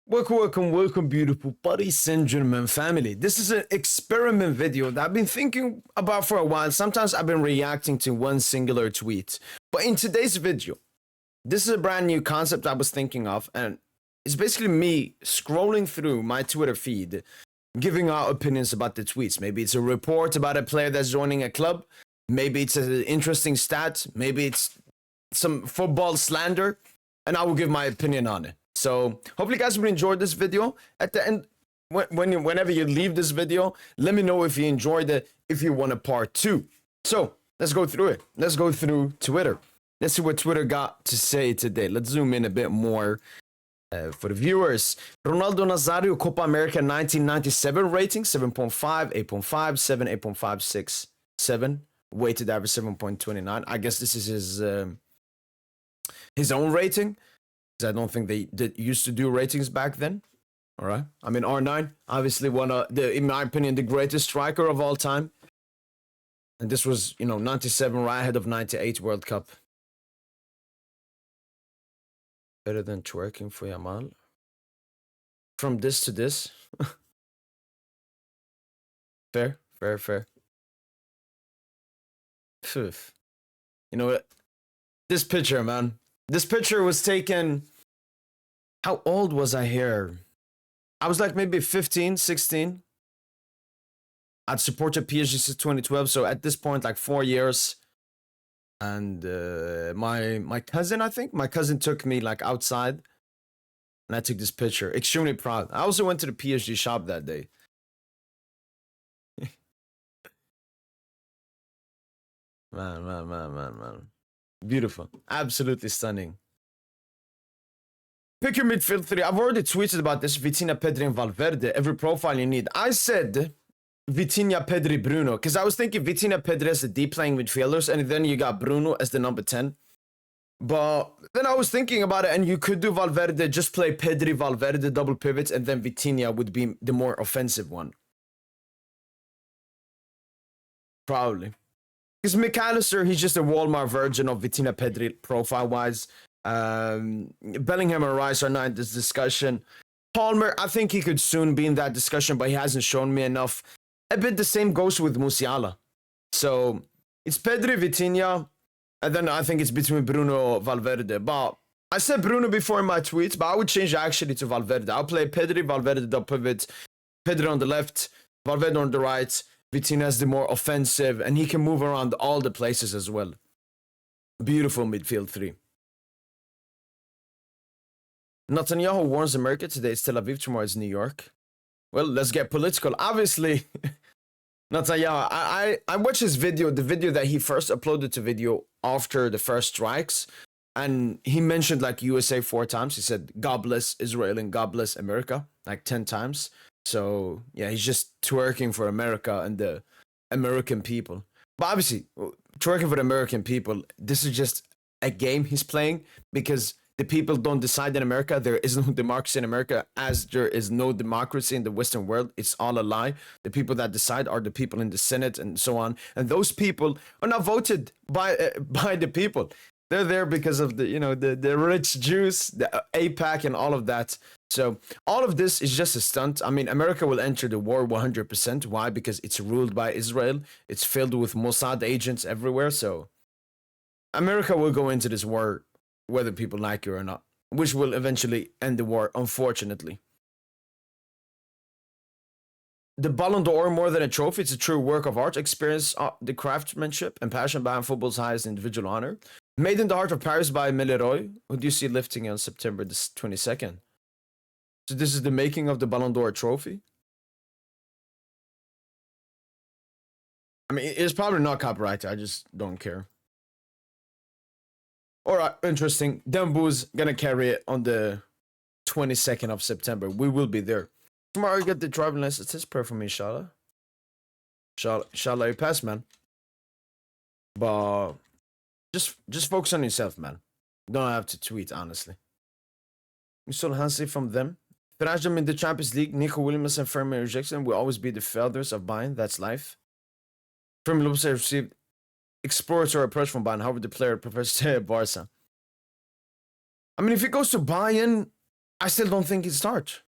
Welcome, beautiful buddy saint-germain family. This is an experiment video that I've been thinking about for a while. Sometimes I've been reacting to one singular tweet. But in today's video, this is a brand new concept I was thinking of, and it's basically me scrolling through my Twitter feed, giving out opinions about the tweets. Maybe it's a report about a player that's joining a club. Maybe it's an interesting stat. Maybe it's some football slander, and I will give my opinion on it. So hopefully you guys will enjoy this video. At the end, whenever you leave this video, let me know if you enjoyed it, if you want a part 2. So let's go through it. Let's go through Twitter. Let's see what Twitter got to say today. Let's zoom in a bit more for the viewers. Ronaldo Nazario, Copa America 1997 rating, 7.5, 8.5, 7, 8.56, 7. Weighted average 7.29. I guess this is his own rating. I don't think they used to do ratings back then. All right. I mean, R9, obviously in my opinion, the greatest striker of all time. And this was, 97 right ahead of 98 World Cup. Better than twerking for Yamal. From this to this. Fair. Phew. You know what? This picture, man. This picture was taken... How old was I here? I was like maybe 15, 16. I'd supported PSG since 2012, so at this point, like 4 years. And my cousin, I think, my cousin took me like outside. And I took this picture. Extremely proud. I also went to the PSG shop that day. Man. Beautiful. Absolutely stunning. Pick your midfield 3. I've already tweeted about this. Vitinha, Pedri, and Valverde. Every profile you need. I said Vitinha, Pedri, Bruno. Because I was thinking Vitinha, Pedri as the deep playing midfielders. And then you got Bruno as the number 10. But then I was thinking about it. And you could do Valverde. Just play Pedri, Valverde, double pivots. And then Vitinha would be the more offensive one. Probably. Because McAllister, he's just a Walmart version of Vitinha, Pedri profile-wise. Bellingham and Rice are not in this discussion. Palmer, I think he could soon be in that discussion, but he hasn't shown me enough. A bit the same goes with Musiala. So it's Pedri, Vitinha, and then I think it's between Bruno and Valverde. But I said Bruno before in my tweets, but I would change actually to Valverde. I'll play Pedri, Valverde double pivot, Pedri on the left, Valverde on the right. Vitinha is the more offensive, and he can move around all the places as well. Beautiful midfield 3. Netanyahu warns America today it's Tel Aviv, tomorrow it's New York. Well, let's get political. Obviously, Netanyahu, I watched his video, the video that he first uploaded to video after the first strikes, and he mentioned like USA 4 times. He said, God bless Israel and God bless America, like 10 times. So, yeah, he's just twerking for America and the American people. But obviously, twerking for the American people, this is just a game he's playing because the people don't decide in America. There is no democracy in America, as there is no democracy in the Western world. It's all a lie. The people that decide are the people in the Senate and so on. And those people are not voted by the people. They're there because of the rich Jews, the AIPAC and all of that. So all of this is just a stunt. I mean, America will enter the war 100%. Why? Because it's ruled by Israel. It's filled with Mossad agents everywhere. So America will go into this war whether people like it or not, which will eventually end the war, unfortunately. The Ballon d'Or, more than a trophy, it's a true work of art. Experience the craftsmanship and passion behind football's highest individual honor. Made in the heart of Paris by Milleroy, who do you see lifting on September 22nd? So this is the making of the Ballon d'Or trophy? I mean, it's probably not copyrighted. I just don't care. Alright, interesting. Dembu's gonna carry it on the 22nd of September. We will be there. Tomorrow you get the driving license. It's prayer for me, inshallah. Inshallah, you pass, man. But just focus on yourself, man. You don't have to tweet, honestly. You saw Hansi from them. Thrash them in the Champions League. Nico Williams and Fermi rejection will always be the fathers of Bayern. That's life. Fermi Lopez received exploratory approach from Bayern. However, the player prefers to stay at Barca. I mean, if he goes to Bayern, I still don't think he'd start.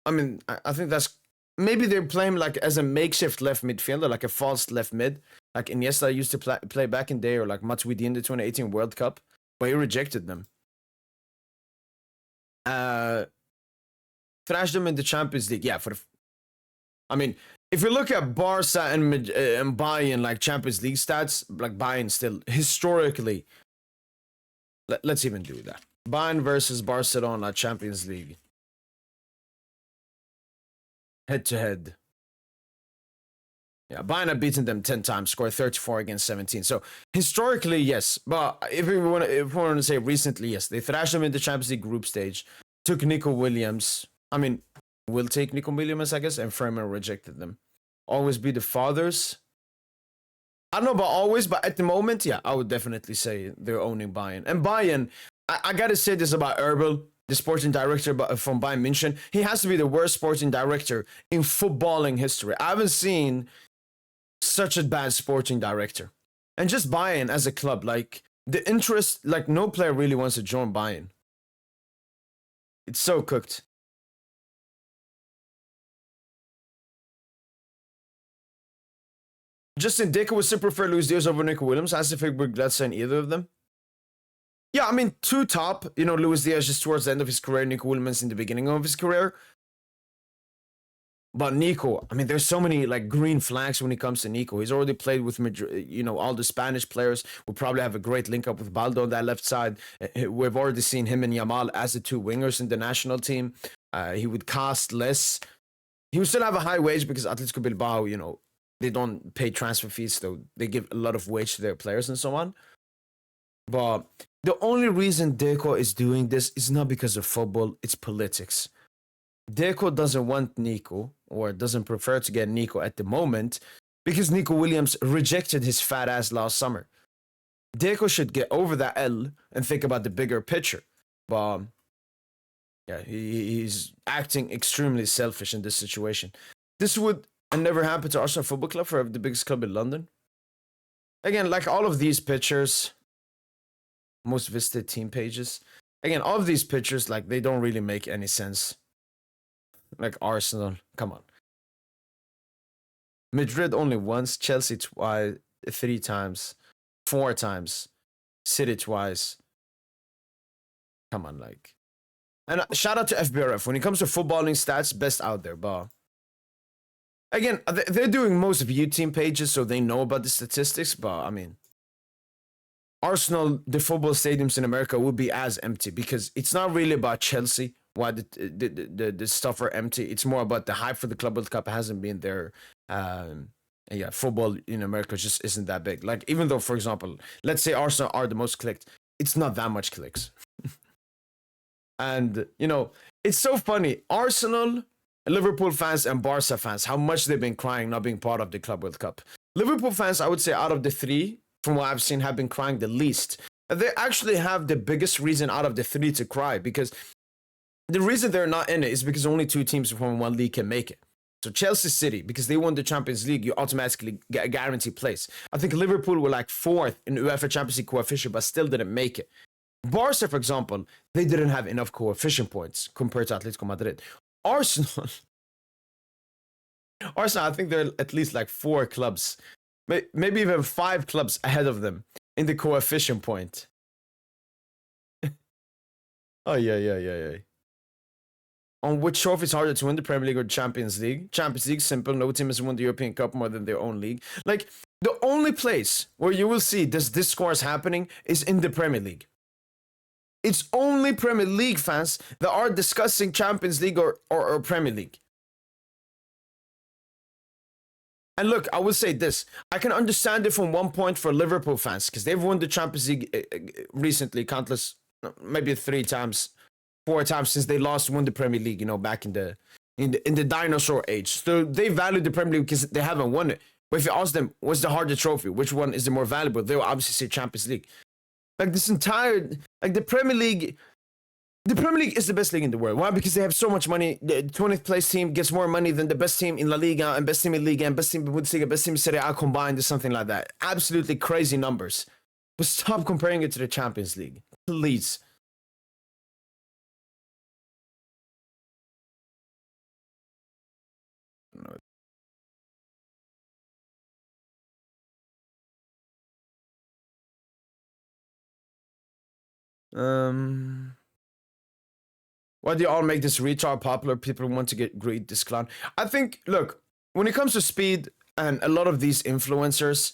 I mean, I think that's maybe they're playing like as a makeshift left midfielder, like a false left mid, like Iniesta used to play back in day, or like Matuidi in the 2018 World Cup, but he rejected them. Thrashed them in the Champions League, yeah. I mean, if you look at Barca and Bayern like Champions League stats, like Bayern still historically. Let's even do that. Bayern versus Barcelona Champions League. Head to head. Yeah, Bayern have beaten them 10 times, scored 34 against 17. So historically, yes. But if we want to say recently, yes, they thrashed them in the Champions League group stage. Took Nico Williams. I mean, will take Nico Williams, I guess, and Freeman rejected them. Always be the fathers. I don't know about always, but at the moment, yeah, I would definitely say they're owning Bayern. And Bayern, I gotta say this about Erbel, the sporting director from Bayern München. He has to be the worst sporting director in footballing history. I haven't seen such a bad sporting director. And just Bayern as a club, like the interest, like no player really wants to join Bayern. It's so cooked. Justin Deco would still prefer Luis Diaz over Nico Williams. I still think we're glad saying either of them. Yeah, I mean, two top. You know, Luis Diaz just towards the end of his career, Nico Williams in the beginning of his career. But Nico, I mean, there's so many like green flags when it comes to Nico. He's already played with, you know, all the Spanish players. We'll probably have a great link up with Baldo on that left side. We've already seen him and Yamal as the two wingers in the national team. He would cost less. He would still have a high wage because Atletico Bilbao, you know, they don't pay transfer fees, so they give a lot of wage to their players and so on. But the only reason Deco is doing this is not because of football, it's politics. Deco doesn't want Nico, or doesn't prefer to get Nico at the moment, because Nico Williams rejected his fat ass last summer. Deco should get over that L and think about the bigger picture. But yeah, he's acting extremely selfish in this situation. This would never happen to Arsenal Football Club, for the biggest club in London. Again, like all of these pictures, most visited team pages. Again, all of these pictures, like they don't really make any sense. Like Arsenal, come on. Madrid only once, Chelsea twice, 3 times, 4 times, City twice. Come on, like. And shout out to FBRF. When it comes to footballing stats, best out there, but again, they're doing most of team pages, so they know about the statistics, but I mean, Arsenal, the football stadiums in America will be as empty because it's not really about Chelsea, why the stuff are empty. It's more about the hype for the Club World Cup hasn't been there. Yeah, football in America just isn't that big. Like, even though, for example, let's say Arsenal are the most clicked, it's not that much clicks. And, you know, it's so funny. Arsenal, Liverpool fans, and Barca fans, how much they've been crying not being part of the Club World Cup. Liverpool fans, I would say, out of the 3, from what I've seen, have been crying the least. They actually have the biggest reason out of the 3 to cry, because the reason they're not in it is because only 2 teams from one league can make it. So Chelsea City, because they won the Champions League, you automatically get a guaranteed place. I think Liverpool were like 4th in UEFA Champions League coefficient, but still didn't make it. Barca, for example, they didn't have enough coefficient points compared to Atletico Madrid. Arsenal, I think there are at least like 4 clubs, maybe even 5 clubs ahead of them in the coefficient point. Oh, yeah. On which trophy is harder to win, the Premier League or the Champions League? Champions League, simple. No team has won the European Cup more than their own league. Like, the only place where you will see this discourse happening is in the Premier League. It's only Premier League fans that are discussing Champions League or Premier League. And look, I will say this. I can understand it from one point for Liverpool fans, because they've won the Champions League recently, countless, maybe 3 times, 4 times since they won the Premier League, you know, back in the dinosaur age. So they value the Premier League because they haven't won it. But if you ask them, what's the harder trophy? Which one is the more valuable? They will obviously say Champions League. Like this entire, like the Premier League is the best league in the world. Why? Because they have so much money. The 20th place team gets more money than the best team in La Liga and best team in Liga and best team in Bundesliga, best team in Serie A combined or something like that. Absolutely crazy numbers. But stop comparing it to the Champions League, please. Why do you all make this retard popular? People want to get greed, this clown. I think, look, when it comes to speed and a lot of these influencers,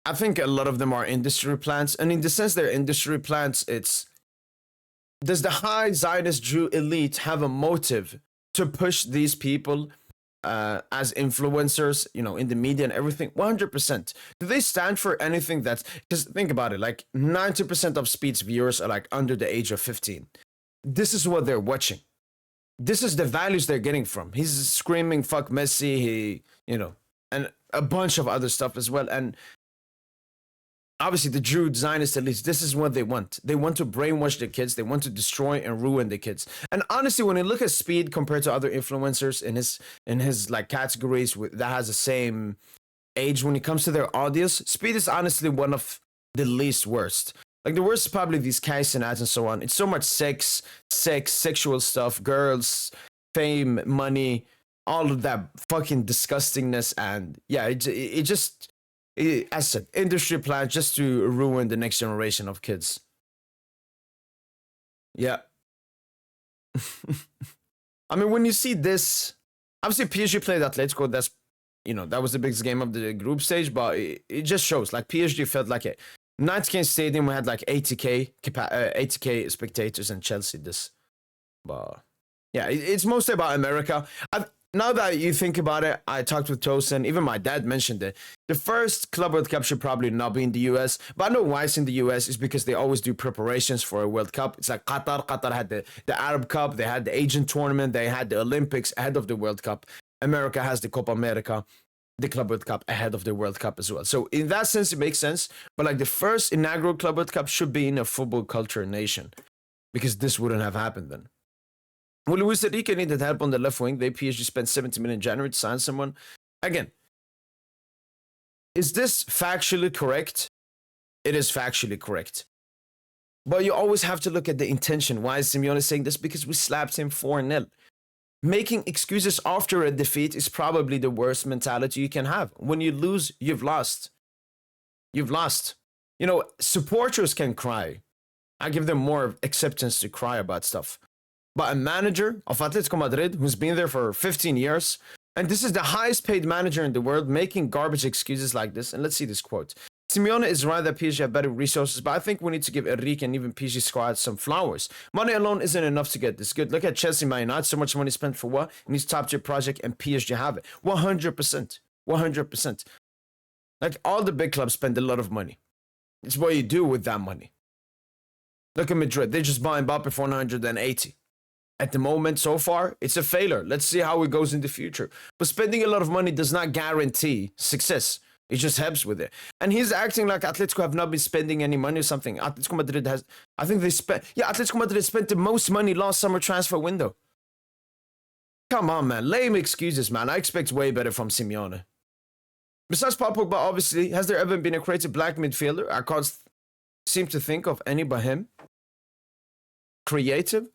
I think a lot of them are industry plants. And in the sense they're industry plants, it's, does the high Zionist Jew elite have a motive to push these people as influencers, you know, in the media and everything? 100%. Do they stand for anything that's, because think about it, like 90% of Speed's viewers are like under the age of 15. This is what they're watching. This is the values they're getting from. He's screaming, fuck Messi, he, you know, and a bunch of other stuff as well. And obviously the Jew Zionist elites, this is what they want. They want to brainwash the kids. They want to destroy and ruin the kids. And honestly, when you look at Speed compared to other influencers in his like categories that has the same age, when it comes to their audience, Speed is honestly one of the least worst. Like the worst is probably these Kaisen ads and so on. It's so much sex, sexual stuff, girls, fame, money, all of that fucking disgustingness. And yeah, it just, as an industry plan just to ruin the next generation of kids. Yeah. I mean, when you see this, obviously PSG played Atletico. That's, you know, that was the biggest game of the group stage, but it just shows like PSG felt like it. 90K stadium, we had like 80K spectators, and Chelsea this. But yeah, it's mostly about America. Now that you think about it, I talked with Tosin, even my dad mentioned it. The first Club World Cup should probably not be in the US, but I know why it's in the US is because they always do preparations for a World Cup. It's like Qatar. Qatar had the Arab Cup, they had the Asian tournament, they had the Olympics ahead of the World Cup. America has the Copa America, the Club World Cup ahead of the World Cup as well. So in that sense, it makes sense. But like the first inaugural Club World Cup should be in a football culture nation, because this wouldn't have happened then. Well, Luis Enrique needed help on the left wing. They PSG spent 70 million in January to sign someone. Again, is this factually correct? It is factually correct. But you always have to look at the intention. Why is Simeone saying this? Because we slapped him 4-0. Making excuses after a defeat is probably the worst mentality you can have. When you lose, you've lost. You've lost. You know, supporters can cry. I give them more acceptance to cry about stuff. But a manager of Atletico Madrid who's been there for 15 years, and this is the highest paid manager in the world, making garbage excuses like this. And let's see this quote. Simeone is right that PSG have better resources, but I think we need to give Enrique and even PSG squad some flowers. Money alone isn't enough to get this good. Look at Chelsea, Man United, so much money spent for what? In this top-tier project, and PSG have it. 100%. 100%. Like, all the big clubs spend a lot of money. It's what you do with that money. Look at Madrid. They just bought Mbappe for 180. At the moment, so far, it's a failure. Let's see how it goes in the future. But spending a lot of money does not guarantee success. It just helps with it. And he's acting like Atletico have not been spending any money or something. Atletico Madrid has, I think they spent, yeah, Atletico Madrid spent the most money last summer transfer window. Come on, man. Lame excuses, man. I expect way better from Simeone. Besides Paul Pogba, obviously, has there ever been a creative black midfielder? I can't seem to think of any but him. Creative?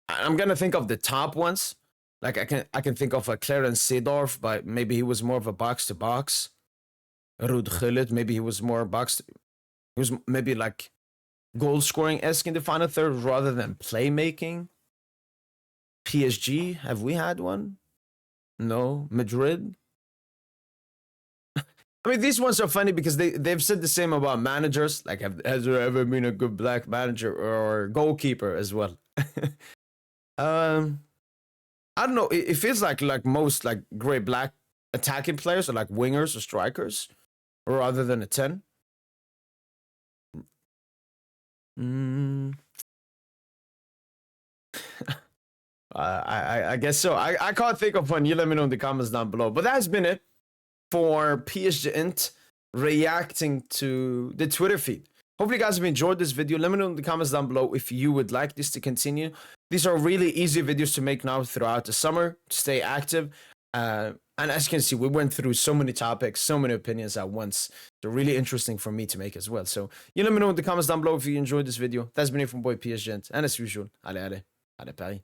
I'm going to think of the top ones. Like I can think of a Clarence Seedorf, but maybe he was more of a box to box. Ruud Gullit, maybe he was more box. He was maybe like goal scoring-esque in the final third rather than playmaking. PSG, have we had one? No. Madrid. I mean, these ones are funny because they've said the same about managers. Like, has there ever been a good black manager or goalkeeper as well? I don't know. It feels like most like great black attacking players are like wingers or strikers, rather than a 10. I guess so. I can't think of one. You let me know in the comments down below. But that has been it for PSGINT reacting to the Twitter feed. Hopefully you guys have enjoyed this video. Let me know in the comments down below if you would like this to continue. These are really easy videos to make now throughout the summer to stay active. And as you can see, we went through so many topics, so many opinions at once. They're really interesting for me to make as well. So you let me know in the comments down below if you enjoyed this video. That's been it from boy PSGINT. And as usual, allez, Paris.